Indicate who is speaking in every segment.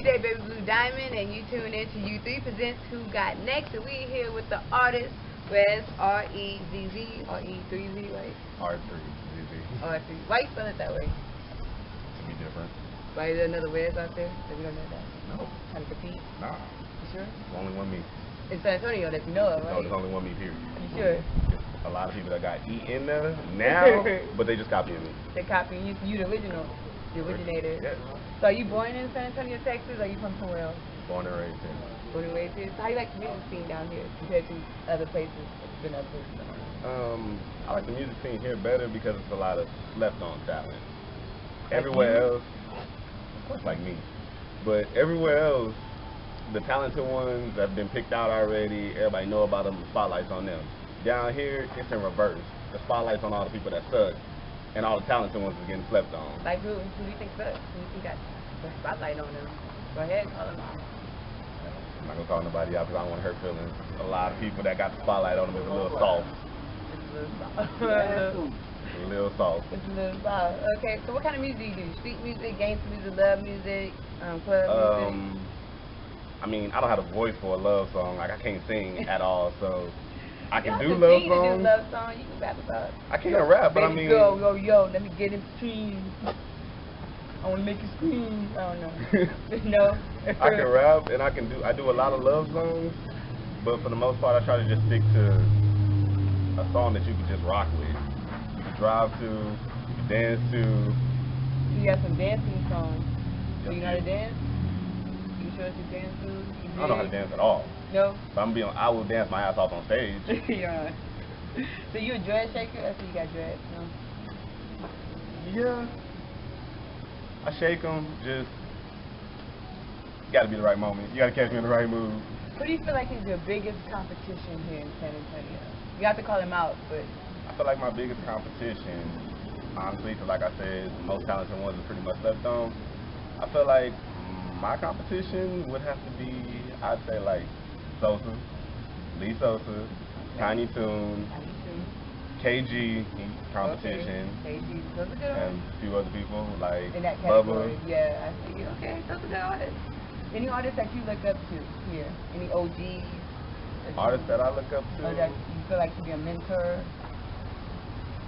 Speaker 1: DJ Baby Blue Diamond, and you tune in to U3 Presents Who Got Next, and we here with the artist, Rez, R-E-Z-Z, or E3Z, right?
Speaker 2: R3ZZ.
Speaker 1: R3. Why you spell it that way?
Speaker 2: To be different.
Speaker 1: Why is there another Rez out there that we don't know that?
Speaker 2: No.
Speaker 1: Trying to compete?
Speaker 2: Nah.
Speaker 1: You sure?
Speaker 2: There's only one me.
Speaker 1: In San Antonio that you know of, right?
Speaker 2: No, there's only one me, period.
Speaker 1: You sure?
Speaker 2: A lot of people that got E in there now, but they just copying me.
Speaker 1: They're copying you. You the original. The originator.
Speaker 2: Yes.
Speaker 1: So are you born in San Antonio, Texas, or are you from somewhere else?
Speaker 2: Born and raised here.
Speaker 1: Born and raised here. So how you like the music scene down here compared to other places? Been other places.
Speaker 2: I like the music scene here better because it's a lot of left-on talent. Everywhere else, of course, like me, but everywhere else, the talented ones have been picked out already. Everybody know about them. The spotlight's on them. Down here, it's in reverse. The spotlight's on all the people that suck, and all the talented ones are getting slept on.
Speaker 1: Like who do you think sucks? Who do you think got the spotlight on them? Go ahead, call them out.
Speaker 2: I'm not gonna call nobody out because I don't want to hurt feelings. A lot of people that got the spotlight on them is a little soft.
Speaker 1: It's a little soft.
Speaker 2: A little soft.
Speaker 1: It's a little soft. Okay, so what kind of music do you do? Street music, gangster music, love music, club music?
Speaker 2: I mean, I don't have a voice for a love song. Like, I can't sing at all, so I can do
Speaker 1: love
Speaker 2: love songs.
Speaker 1: Do love song. You can rap about it.
Speaker 2: I can't rap, but I mean,
Speaker 1: yo, let me get in the stream. I want to make you scream. I don't know. No.
Speaker 2: I can rap and I do a lot of love songs, but for the most part, I try to just stick to a song that you can just rock with. You can drive to, you can dance to.
Speaker 1: You got some dancing songs.
Speaker 2: Yes,
Speaker 1: Do you know how to dance? You show us your dance moves?
Speaker 2: I don't know how to dance at all.
Speaker 1: No?
Speaker 2: But I will dance my ass off on stage.
Speaker 1: Yeah. So you a dread shaker? I see you got dreads, no?
Speaker 2: Yeah. I shake them, just gotta be the right moment. You gotta catch me in the right mood.
Speaker 1: Who do you feel like is your biggest competition here in San Antonio? You have to call him out, but...
Speaker 2: I feel like my biggest competition, honestly, because like I said, most talented ones are pretty much slept on. I feel like my competition would have to be, I'd say like Sosa, Lee Sosa, Tiny Toon, KG competition,
Speaker 1: okay. KG, those are good
Speaker 2: and a few other people like
Speaker 1: in that category.
Speaker 2: Bubba.
Speaker 1: Yeah, I see. Okay, those are good artists. Any artists that you look up to here? Any OGs?
Speaker 2: Artists that I look up to?
Speaker 1: Or that you feel like to be a mentor?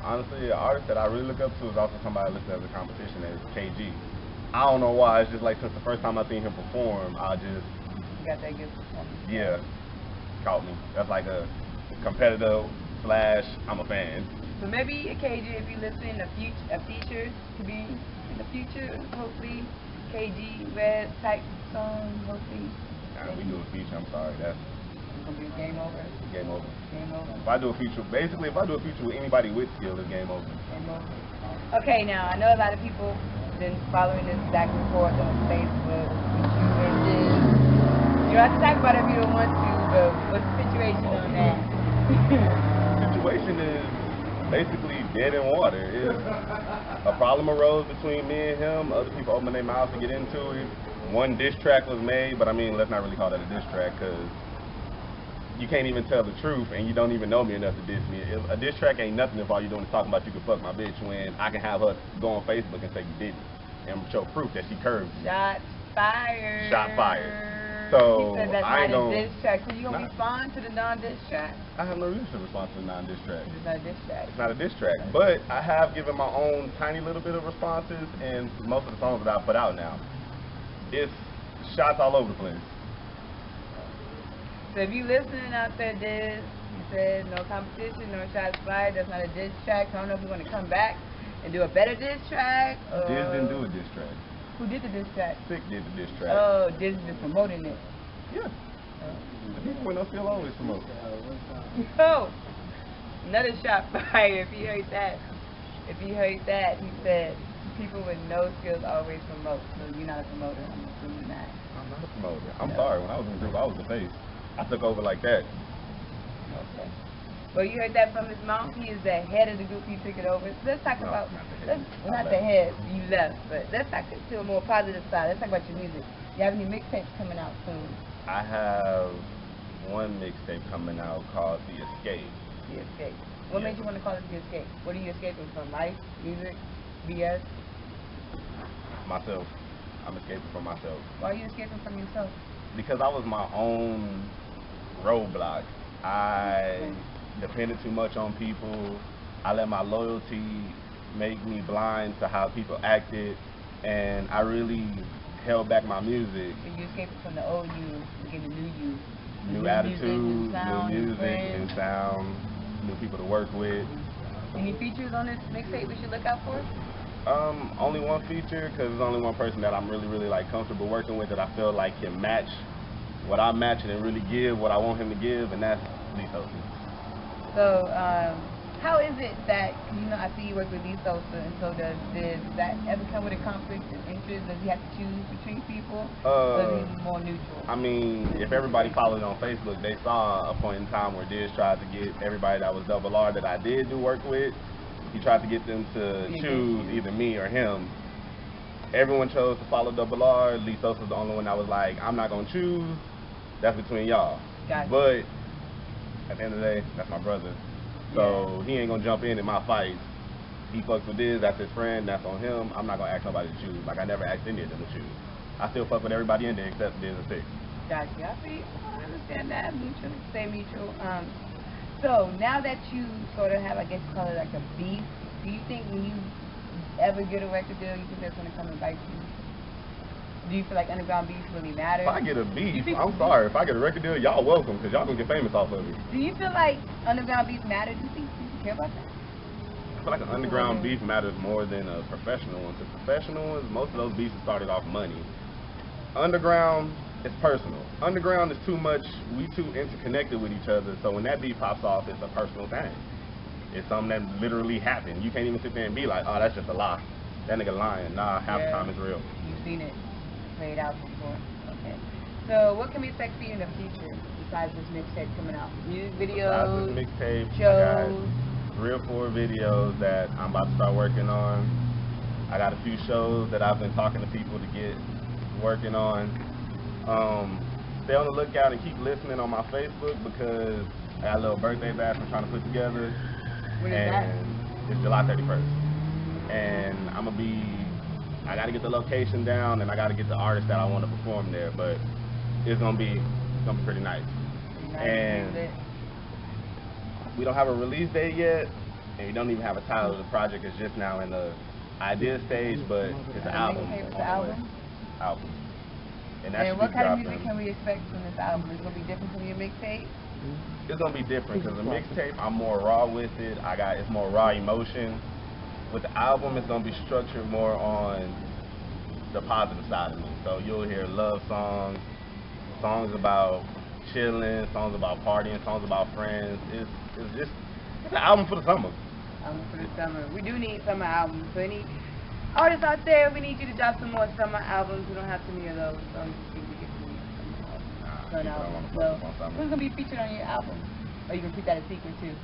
Speaker 2: Honestly, an artist that I really look up to is also somebody I look at as a competition is KG. I don't know why. It's just like since the first time I seen him perform, I just...
Speaker 1: You got that good performance.
Speaker 2: Yeah, caught me. That's like a competitor / I'm a fan.
Speaker 1: So maybe a KG, if you listen, a feature to be in the future, hopefully. KG, Red type song, hopefully.
Speaker 2: Nah, we do a feature, I'm sorry. That's
Speaker 1: gonna be game over.
Speaker 2: Game over.
Speaker 1: Game over.
Speaker 2: If I do a feature, basically, if I do a feature with anybody with skill, it's game over.
Speaker 1: Game over. Okay, now, I know a lot of people been following this back and forth on Facebook with you and this. You don't have to talk about it if you don't want to, but what's the situation on that?
Speaker 2: Situation is basically dead in water. A problem arose between me and him. Other people opened their mouths to get into it. One diss track was made, but I mean, let's not really call that a diss track because you can't even tell the truth and you don't even know me enough to diss me. A diss track ain't nothing if all you're doing is talking about you can fuck my bitch when I can have her go on Facebook and say you didn't and show proof that she curved you.
Speaker 1: Shots fired.
Speaker 2: Shot fired. So
Speaker 1: he said that's
Speaker 2: I ain't
Speaker 1: not a
Speaker 2: gonna...
Speaker 1: diss track. So you gonna respond to the non-diss track?
Speaker 2: I have no reason to respond to the non-diss track.
Speaker 1: It's not a diss track.
Speaker 2: It's not a diss track. But I have given my own tiny little bit of responses in most of the songs that I put out now. It's shots all over the place.
Speaker 1: So if you listening out there, Diz, you said no competition, no shots fired, that's not a diss track. So I don't know if you want to come back and do a better diss track. Or...
Speaker 2: Diz didn't do a diss track.
Speaker 1: Who did the diss track?
Speaker 2: Sick did the diss track.
Speaker 1: Oh, Diz is just promoting it.
Speaker 2: Yeah. The people with no skill always promote.
Speaker 1: Yo, another shot fired. If you heard that, he said people with no skills always promote. So you're not a promoter. I'm assuming that.
Speaker 2: I'm not a promoter. I'm sorry. When I was in the group, I was the face. I took over like that.
Speaker 1: Okay. Well, you heard that from his mom. He is the head of the group. He took it over. So let's talk about, not the head, you left, but let's talk to a more positive side. Let's talk about your music. You have any mixtapes coming out soon?
Speaker 2: I have one mixtape coming out called The Escape.
Speaker 1: The Escape. What made you want to call it The Escape? What are you escaping from? Life, music, BS?
Speaker 2: Myself. I'm escaping from myself.
Speaker 1: Why are you escaping from yourself?
Speaker 2: Because I was my own roadblock. I depended too much on people. I let my loyalty make me blind to how people acted, and I really held back my music.
Speaker 1: So you escaping from the old you to get a new you.
Speaker 2: New attitude, new music, new sound, new people to work with.
Speaker 1: Any features on this mixtape we should look out for?
Speaker 2: Only one feature, because there's only one person that I'm really like comfortable working with that I feel like can match what I'm matching and really give what I want him to give, and that's Lee Sosa.
Speaker 1: So, how is it that, you know, I see you work with Lee Sosa, and so does that ever come with a conflict of interest? Does he have to choose between people, or is he more neutral?
Speaker 2: I mean, if everybody followed on Facebook, they saw a point in time where Diz tried to get everybody that was Double R that I did do work with, he tried to get them to choose either me or him. Everyone chose to follow Double R. Lee Sosa's the only one that was like, I'm not going to choose. That's between y'all.
Speaker 1: Gotcha.
Speaker 2: But at the end of the day, that's my brother. So he ain't gonna jump in my fights. He fucks with Diz, that's his friend, that's on him. I'm not gonna ask nobody to choose. Like I never asked any of them to choose. I still fuck with everybody in there except Diz and Six.
Speaker 1: Gotcha. I understand that. Mutual, stay mutual. So now that you sort of have, I guess you call it like a beef, do you think when you ever get a record deal, you think that's gonna come and bite you? Do you feel like underground beef really matters?
Speaker 2: If I get a beef, I'm sorry. If I get a record deal, y'all welcome, because y'all gonna get famous off of it.
Speaker 1: Do you feel like underground beef matters? Do you think people care about that?
Speaker 2: I feel like an underground beef matters more than a professional one. The professional ones, most of those beefs started off money. Underground, it's personal. Underground is too much, we too interconnected with each other, so when that beef pops off, it's a personal thing. It's something that literally happened. You can't even sit there and be like, oh, that's just a lie. That nigga lying. Nah, half the time it's real.
Speaker 1: You've seen it played out before. Okay. So what can we expect for you in the future besides this mixtape coming out? Music videos,
Speaker 2: besides this mixtape,
Speaker 1: shows?
Speaker 2: I got 3 or 4 videos that I'm about to start working on. I got a few shows that I've been talking to people to get working on. Stay on the lookout and keep listening on my Facebook because I got a little birthday bash I'm trying to put together.
Speaker 1: When is that?
Speaker 2: It's July 31st. And I got to get the location down and I got to get the artist that I want to perform there, but it's gonna be pretty nice. And we don't have a release date yet, and we don't even have a title of the project. It's just now in the idea stage, but it's an album.
Speaker 1: It's an album?
Speaker 2: Album. And
Speaker 1: what kind of music can we expect from this album? Is it gonna be different from your mixtape?
Speaker 2: It's gonna be different because the mixtape I'm more raw with it. It's more raw emotion. With the album, it's gonna be structured more on the positive side of me. So you'll hear love songs, songs about chilling, songs about partying, songs about friends. It's an album for the summer.
Speaker 1: Album for the summer. We do need summer albums. So any artists out there, we need you to drop some more summer albums. We don't have too many of those, so just need to get some albums. So who's gonna be featured on your album? Or you gonna keep that a secret too?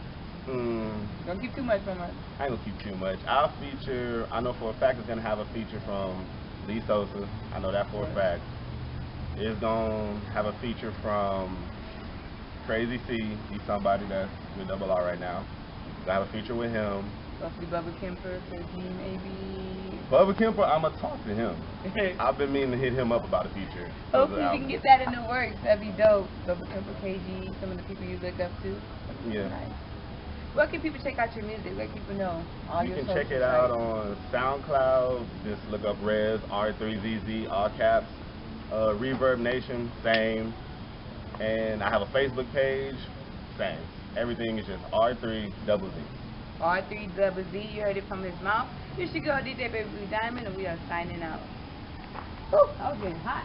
Speaker 1: Don't keep too much from us.
Speaker 2: I ain't gonna keep too much. I know for a fact it's gonna have a feature from Lee Sosa. I know that for a fact. It's gonna have a feature from Crazy C. He's somebody that's with Double R right now. Gonna have a feature with him.
Speaker 1: Hopefully Bubba Kemper, says he maybe.
Speaker 2: Bubba Kemper, I'ma talk to him. I've been meaning to hit him up about a feature.
Speaker 1: Hopefully we can get that in the works. That'd be dope. Bubba Kemper, KG, some of the people you look up to.
Speaker 2: Yeah.
Speaker 1: Nice. Where can people check out your music? Let people know all your
Speaker 2: You can
Speaker 1: socials,
Speaker 2: check it out on SoundCloud. Just look up R3ZZ, all caps. Reverb Nation, same. And I have a Facebook page, same. Everything is just R3ZZ.
Speaker 1: R3ZZ, you heard it from his mouth. You should go DJ Baby Blue Diamond, and we are signing out. Whew, that was getting hot.